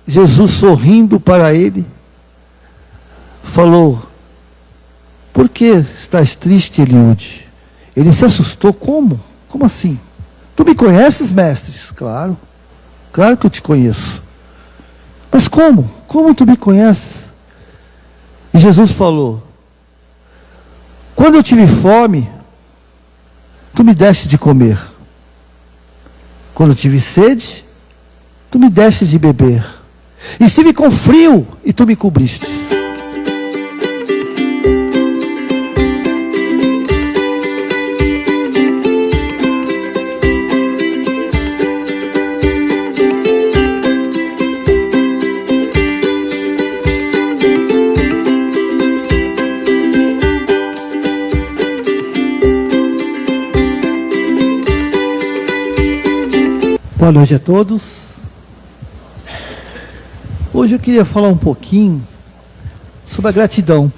Jesus, sorrindo para ele, falou: por que estás triste, Eliúde? Ele se assustou. Como? Como assim? Tu me conheces, mestres? Claro, claro que eu te conheço. Mas como? Como tu me conheces? E Jesus falou: quando eu tive fome, tu me deste de comer. Quando eu tive sede, tu me deste de beber. E estive com frio, e tu me cobriste. Boa noite a todos. Hoje eu queria falar um pouquinho sobre a gratidão.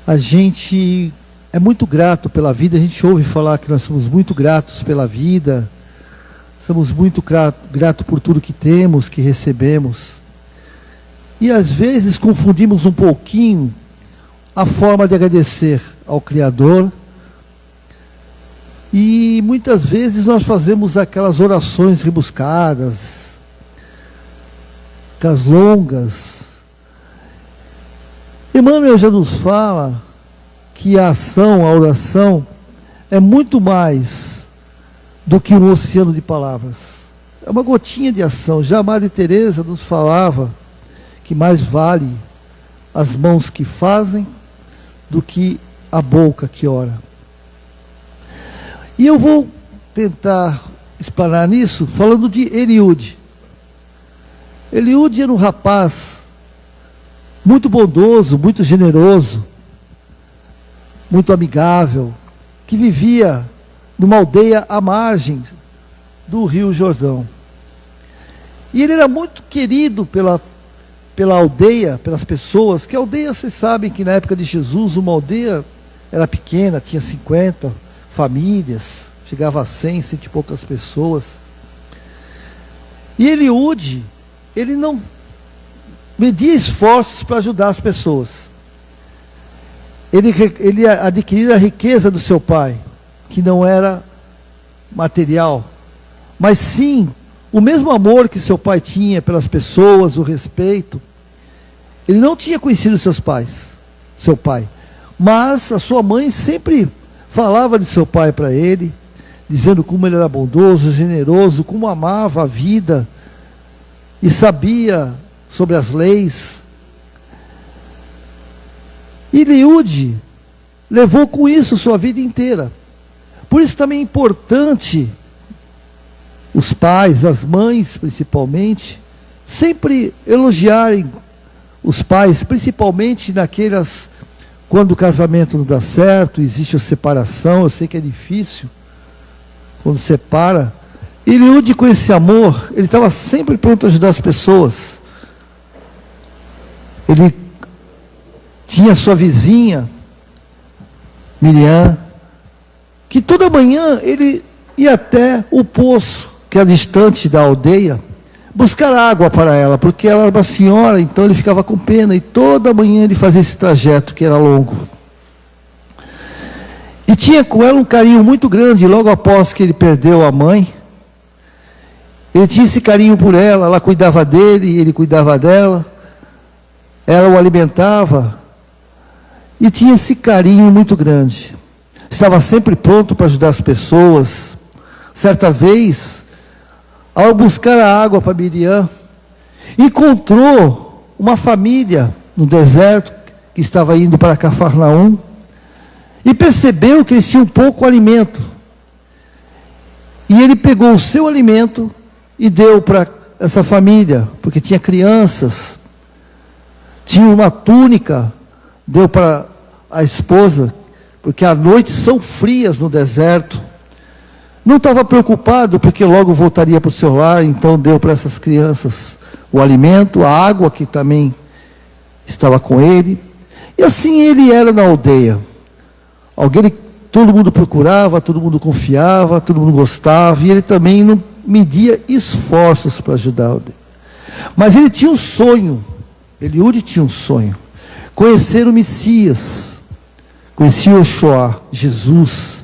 A gente é muito grato pela vida, a gente ouve falar que nós somos muito gratos pela vida, somos muito gratos por tudo que temos, que recebemos. E às vezes confundimos um pouquinho a forma de agradecer ao Criador. E muitas vezes nós fazemos aquelas orações rebuscadas, aquelas longas. Emmanuel já nos fala que a ação, a oração, é muito mais do que um oceano de palavras. É uma gotinha de ação. Já a Madre Teresa nos falava que mais vale as mãos que fazem do que a boca que ora. E eu vou tentar explanar nisso, falando de Eliúde. Eliúde era um rapaz muito bondoso, muito generoso, muito amigável, que vivia numa aldeia à margem do Rio Jordão. E ele era muito querido pela aldeia, pelas pessoas, que a aldeia, vocês sabem que na época de Jesus, uma aldeia era pequena, tinha 50 famílias, chegava a 100 e poucas pessoas. E Eliúde, ele não media esforços para ajudar as pessoas. Ele adquiriu a riqueza do seu pai, que não era material, mas sim o mesmo amor que seu pai tinha pelas pessoas, o respeito. Ele não tinha conhecido seu pai, mas a sua mãe sempre falava de seu pai para ele, dizendo como ele era bondoso, generoso, como amava a vida e sabia sobre as leis. E Eliúde levou com isso sua vida inteira. Por isso também é importante os pais, as mães principalmente, sempre elogiarem os pais, principalmente naquelas quando o casamento não dá certo, existe a separação. Eu sei que é difícil quando separa. Eliúde, com esse amor, ele estava sempre pronto a ajudar as pessoas. Ele tinha sua vizinha, Miriam, que toda manhã ele ia até o poço, que era distante da aldeia, buscar água para ela, porque ela era uma senhora, então ele ficava com pena, e toda manhã ele fazia esse trajeto, que era longo. E tinha com ela um carinho muito grande. Logo após que ele perdeu a mãe, ele tinha esse carinho por ela, ela cuidava dele, ele cuidava dela, ela o alimentava, e tinha esse carinho muito grande. Estava sempre pronto para ajudar as pessoas. Certa vez, ao buscar a água para Miriam, encontrou uma família no deserto, que estava indo para Cafarnaum, e percebeu que eles tinham pouco alimento. E ele pegou o seu alimento e deu para essa família, porque tinha crianças, tinha uma túnica, deu para a esposa, porque à noite são frias no deserto. Não estava preocupado, porque logo voltaria para o seu lar, então deu para essas crianças o alimento, a água que também estava com ele. E assim ele era na aldeia. Alguém que todo mundo procurava, todo mundo confiava, todo mundo gostava, e ele também não media esforços para ajudar a aldeia. Mas ele tinha um sonho. Eliúde tinha um sonho. Conhecer o Messias. Conhecia o Yeshua, Jesus,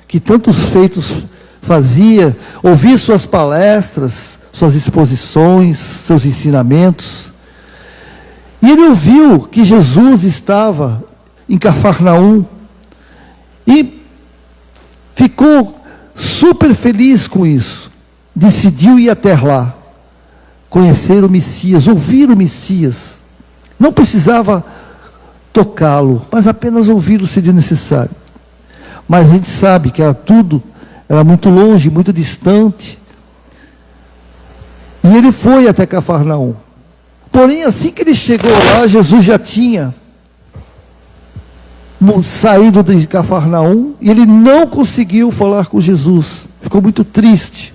que tantos feitos fazia, ouvir suas palestras, suas exposições, seus ensinamentos. E ele ouviu que Jesus estava em Cafarnaum e ficou super feliz com isso. Decidiu ir até lá, conhecer o Messias, ouvir o Messias. Não precisava tocá-lo, mas apenas ouvi-lo seria necessário. Mas a gente sabe que era muito longe, muito distante. E ele foi até Cafarnaum. Porém, assim que ele chegou lá, Jesus já tinha saído de Cafarnaum e ele não conseguiu falar com Jesus. Ficou muito triste.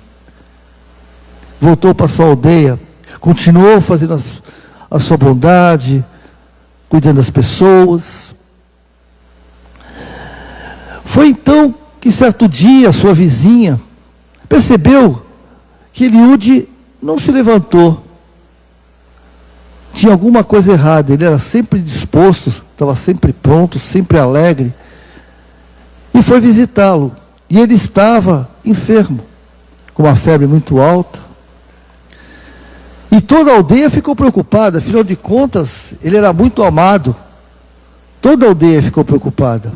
Voltou para sua aldeia, continuou fazendo a sua bondade, cuidando das pessoas. Foi então que certo dia sua vizinha percebeu que Eliúde não se levantou. Tinha alguma coisa errada. Ele era sempre disposto, estava sempre pronto, sempre alegre. E foi visitá-lo. E ele estava enfermo, com uma febre muito alta. E toda a aldeia ficou preocupada. Afinal de contas, ele era muito amado. Toda a aldeia ficou preocupada.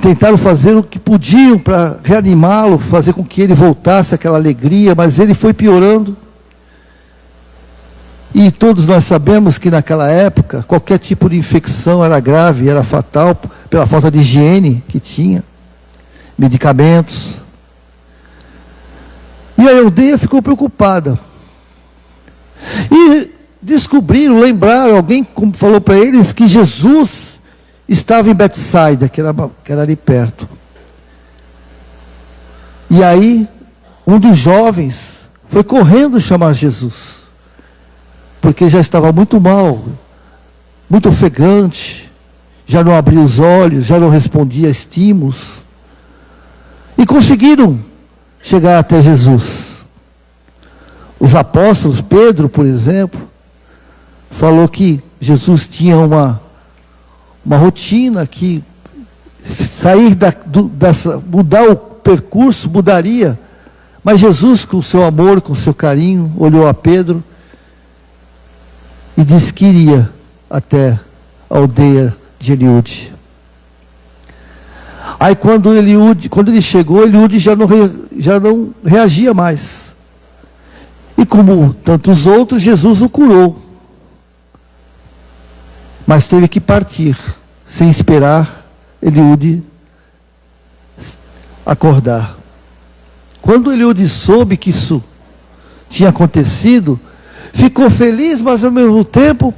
Tentaram fazer o que podiam para reanimá-lo, fazer com que ele voltasse àquela alegria, mas ele foi piorando. E todos nós sabemos que naquela época, qualquer tipo de infecção era grave, era fatal, pela falta de higiene que tinha, medicamentos. E a aldeia ficou preocupada. E descobriram, lembraram, alguém falou para eles que Jesus estava em Betsaida, que era ali perto. E aí, um dos jovens foi correndo chamar Jesus, porque já estava muito mal, muito ofegante, já não abria os olhos, já não respondia a estímulos. E conseguiram chegar até Jesus. Os apóstolos, Pedro, por exemplo, falou que Jesus tinha uma rotina que sair mudar o percurso, mudaria. Mas Jesus, com o seu amor, com o seu carinho, olhou a Pedro e disse que iria até a aldeia de Eliúde. Aí quando ele chegou, Eliúde já não reagia mais. E como tantos outros, Jesus o curou. Mas teve que partir, sem esperar Eliúde acordar. Quando Eliúde soube que isso tinha acontecido, ficou feliz, mas ao mesmo tempo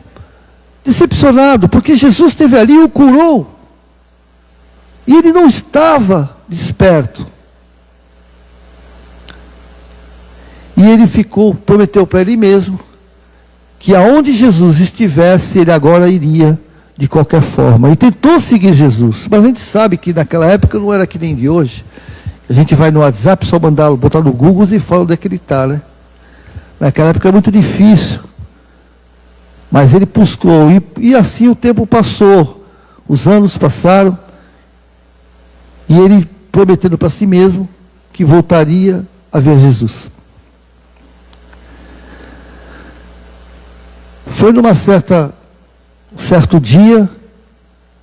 decepcionado, porque Jesus esteve ali e o curou. E ele não estava desperto. E ele prometeu para ele mesmo, que aonde Jesus estivesse, ele agora iria de qualquer forma. E tentou seguir Jesus, mas a gente sabe que naquela época não era que nem de hoje. A gente vai no WhatsApp, só botar no Google e fala onde é que ele está, né? Naquela época é muito difícil. Mas ele buscou, e assim o tempo passou, os anos passaram, e ele prometendo para si mesmo que voltaria a ver Jesus. Foi numa certo dia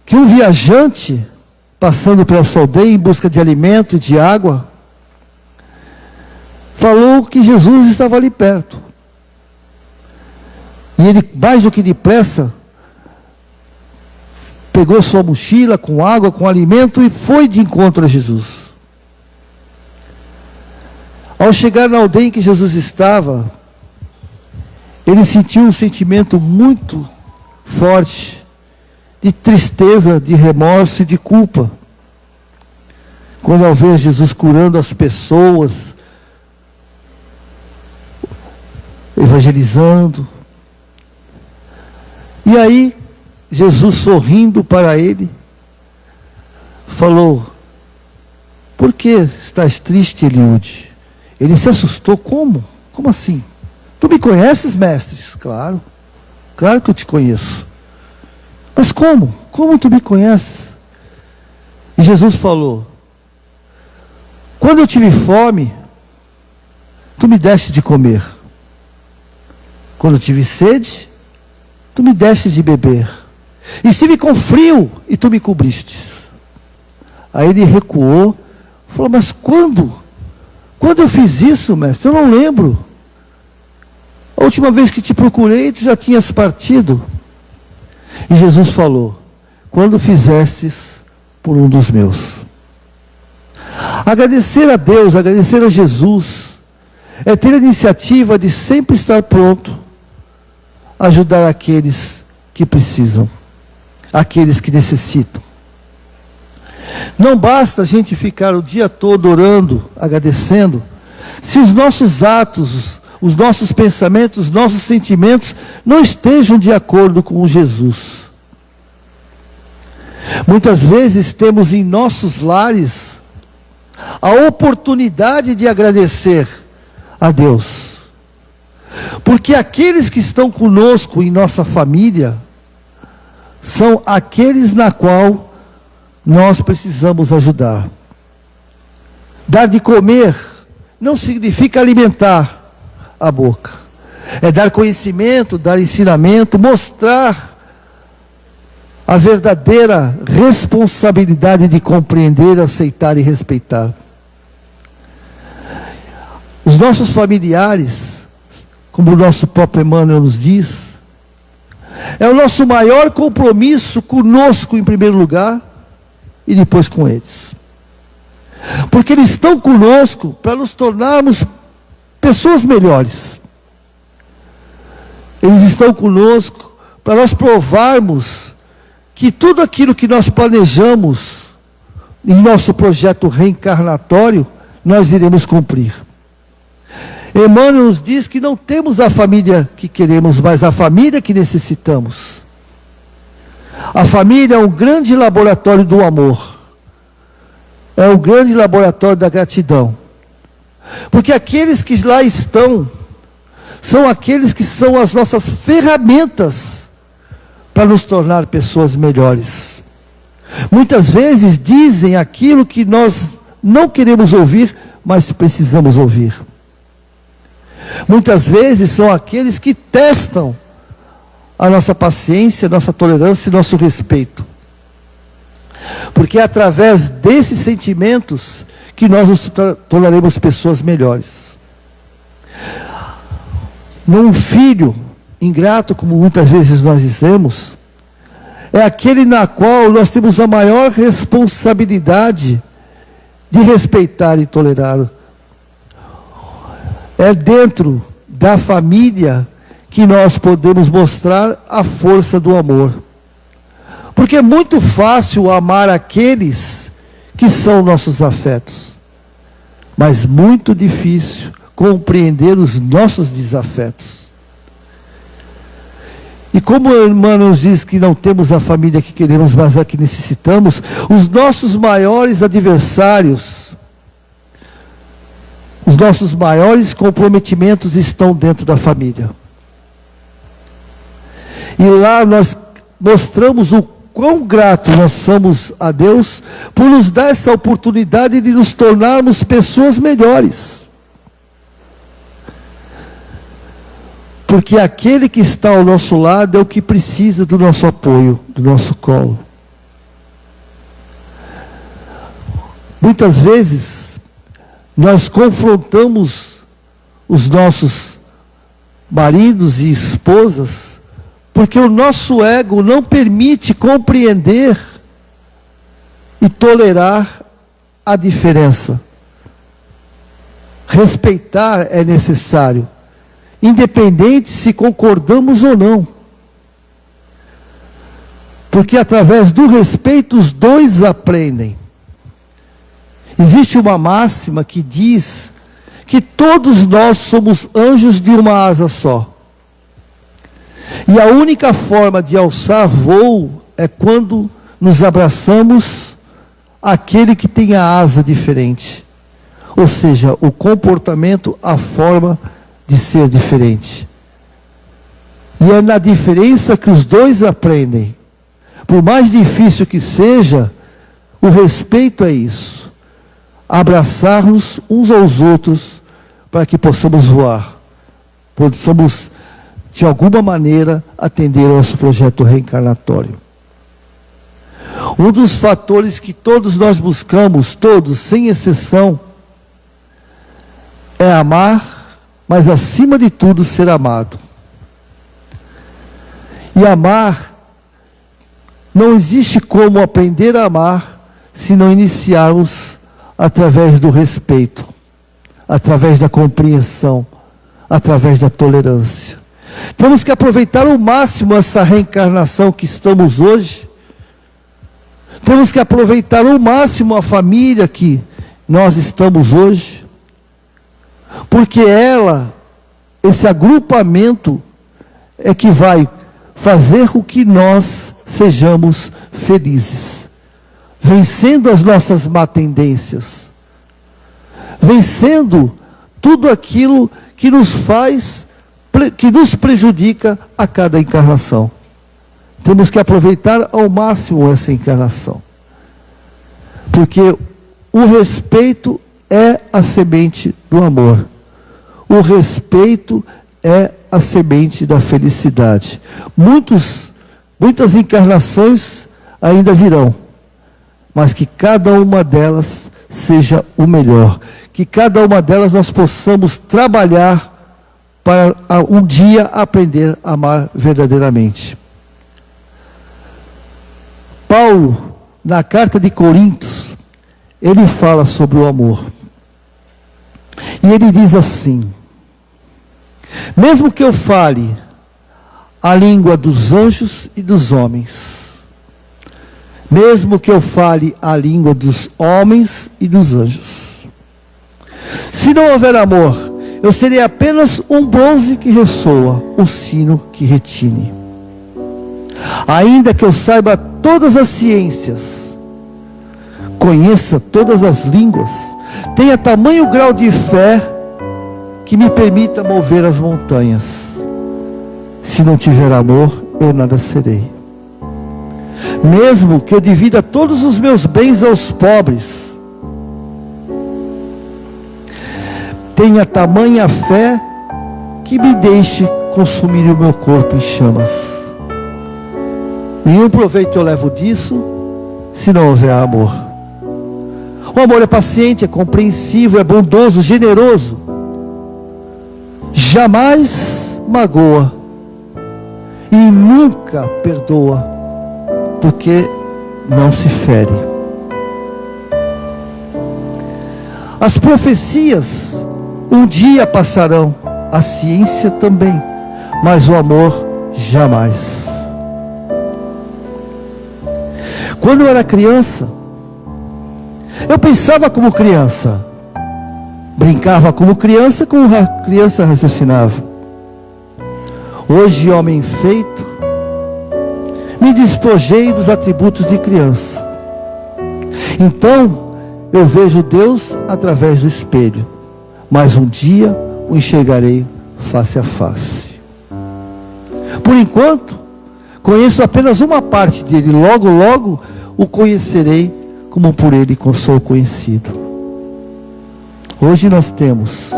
que um viajante, passando pela sua aldeia em busca de alimento e de água, falou que Jesus estava ali perto. E ele, mais do que depressa, pegou sua mochila com água, com alimento e foi de encontro a Jesus. Ao chegar na aldeia em que Jesus estava, ele sentiu um sentimento muito forte de tristeza, de remorso e de culpa. Quando ao ver Jesus curando as pessoas, evangelizando. E aí, Jesus sorrindo para ele, falou: por que estás triste, Eliúde? Ele se assustou. Como assim? Tu me conheces, mestres? Claro, claro que eu te conheço. Mas como? Como tu me conheces? E Jesus falou: quando eu tive fome, tu me deste de comer. Quando eu tive sede, tu me deste de beber. E estive com frio, e tu me cobristes. Aí ele recuou, falou: mas quando? Quando eu fiz isso, mestre? Eu não lembro. A última vez que te procurei, tu já tinhas partido. E Jesus falou: quando fizestes por um dos meus. Agradecer a Deus, agradecer a Jesus, é ter a iniciativa de sempre estar pronto a ajudar aqueles que precisam, aqueles que necessitam. Não basta a gente ficar o dia todo orando, agradecendo, se os nossos atos, os nossos pensamentos, os nossos sentimentos não estejam de acordo com Jesus. Muitas vezes temos em nossos lares a oportunidade de agradecer a Deus, porque aqueles que estão conosco em nossa família são aqueles na qual nós precisamos ajudar. Dar de comer não significa alimentar a boca, é dar conhecimento, dar ensinamento, mostrar a verdadeira responsabilidade de compreender, aceitar e respeitar. Os nossos familiares, como o nosso próprio Emmanuel nos diz, é o nosso maior compromisso conosco em primeiro lugar e depois com eles. Porque eles estão conosco para nos tornarmos pessoas melhores. Eles estão conosco para nós provarmos que tudo aquilo que nós planejamos em nosso projeto reencarnatório, nós iremos cumprir. Emmanuel nos diz que não temos a família que queremos, mas a família que necessitamos. A família é um grande laboratório do amor. É um grande laboratório da gratidão. Porque aqueles que lá estão, são aqueles que são as nossas ferramentas para nos tornar pessoas melhores. Muitas vezes dizem aquilo que nós não queremos ouvir, mas precisamos ouvir. Muitas vezes são aqueles que testam a nossa paciência, nossa tolerância e nosso respeito. Porque é através desses sentimentos que nós nos tornaremos pessoas melhores. Num filho ingrato, como muitas vezes nós dizemos, é aquele na qual nós temos a maior responsabilidade de respeitar e tolerar. É dentro da família que nós podemos mostrar a força do amor. Porque é muito fácil amar aqueles que são nossos afetos, mas muito difícil compreender os nossos desafetos. E como o irmão nos diz que não temos a família que queremos, mas a que necessitamos, os nossos maiores adversários, os nossos maiores comprometimentos estão dentro da família. E lá nós mostramos o quão grato nós somos a Deus por nos dar essa oportunidade de nos tornarmos pessoas melhores. Porque aquele que está ao nosso lado é o que precisa do nosso apoio, do nosso colo. Muitas vezes, nós confrontamos os nossos maridos e esposas, porque o nosso ego não permite compreender e tolerar a diferença. Respeitar é necessário, independente se concordamos ou não. Porque através do respeito os dois aprendem. Existe uma máxima que diz que todos nós somos anjos de uma asa só. E a única forma de alçar voo é quando nos abraçamos àquele que tem a asa diferente. Ou seja, o comportamento, a forma de ser diferente. E é na diferença que os dois aprendem. Por mais difícil que seja, o respeito é isso. Abraçar-nos uns aos outros para que possamos voar. Possamos, de alguma maneira, atender ao nosso projeto reencarnatório. Um dos fatores que todos nós buscamos, todos, sem exceção, é amar, mas acima de tudo ser amado. E amar, não existe como aprender a amar se não iniciarmos através do respeito, através da compreensão, através da tolerância. Temos que aproveitar ao máximo essa reencarnação que estamos hoje. Temos que aproveitar ao máximo a família que nós estamos hoje. Porque esse agrupamento é que vai fazer com que nós sejamos felizes. Vencendo as nossas má tendências. Vencendo tudo aquilo que nos prejudica a cada encarnação. Temos que aproveitar ao máximo essa encarnação. Porque o respeito é a semente do amor. O respeito é a semente da felicidade. Muitas encarnações ainda virão. Mas que cada uma delas seja o melhor. Que cada uma delas nós possamos trabalhar para um dia aprender a amar verdadeiramente. Paulo, na carta de Coríntios, ele fala sobre o amor. E ele diz assim: mesmo que eu fale a língua dos anjos e dos homens, mesmo que eu fale a língua dos homens e dos anjos, se não houver amor, eu serei apenas um bronze que ressoa, um sino que retine. Ainda que eu saiba todas as ciências, conheça todas as línguas, tenha tamanho grau de fé que me permita mover as montanhas, se não tiver amor, eu nada serei. Mesmo que eu divida todos os meus bens aos pobres, tenha tamanha fé que me deixe consumir o meu corpo em chamas. Nenhum proveito eu levo disso, se não houver amor. O amor é paciente, é compreensivo, é bondoso, generoso. Jamais magoa e nunca perdoa, porque não se fere. As profecias um dia passarão, a ciência também, mas o amor jamais. Quando eu era criança, eu pensava como criança, brincava como criança raciocinava. Hoje, homem feito, me despojei dos atributos de criança. Então, eu vejo Deus através do espelho, mas um dia o enxergarei face a face. Por enquanto, conheço apenas uma parte dele, logo, logo o conhecerei como por ele sou conhecido. Hoje nós temos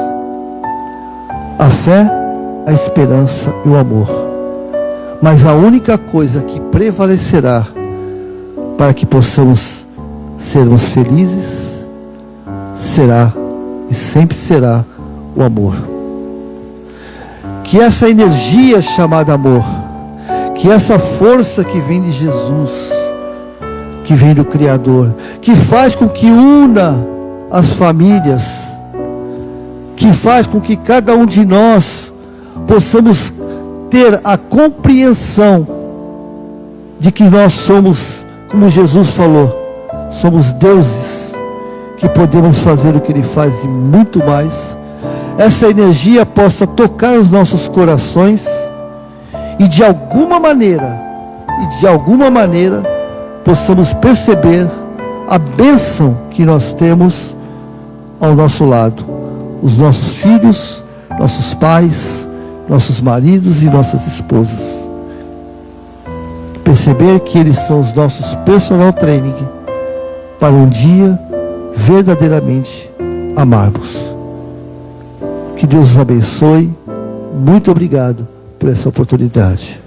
a fé, a esperança e o amor. Mas a única coisa que prevalecerá para que possamos sermos felizes será e sempre será o amor. Que essa energia chamada amor, que essa força que vem de Jesus, que vem do Criador, que faz com que una as famílias, que faz com que cada um de nós possamos ter a compreensão de que nós somos, como Jesus falou, somos deuses, que podemos fazer o que Ele faz e muito mais. Essa energia possa tocar os nossos corações e de alguma maneira, possamos perceber a bênção que nós temos ao nosso lado. Os nossos filhos nossos pais, nossos maridos e nossas esposas. Perceber que eles são os nossos personal training para um dia verdadeiramente amarmos. Que Deus os abençoe. Muito obrigado por essa oportunidade.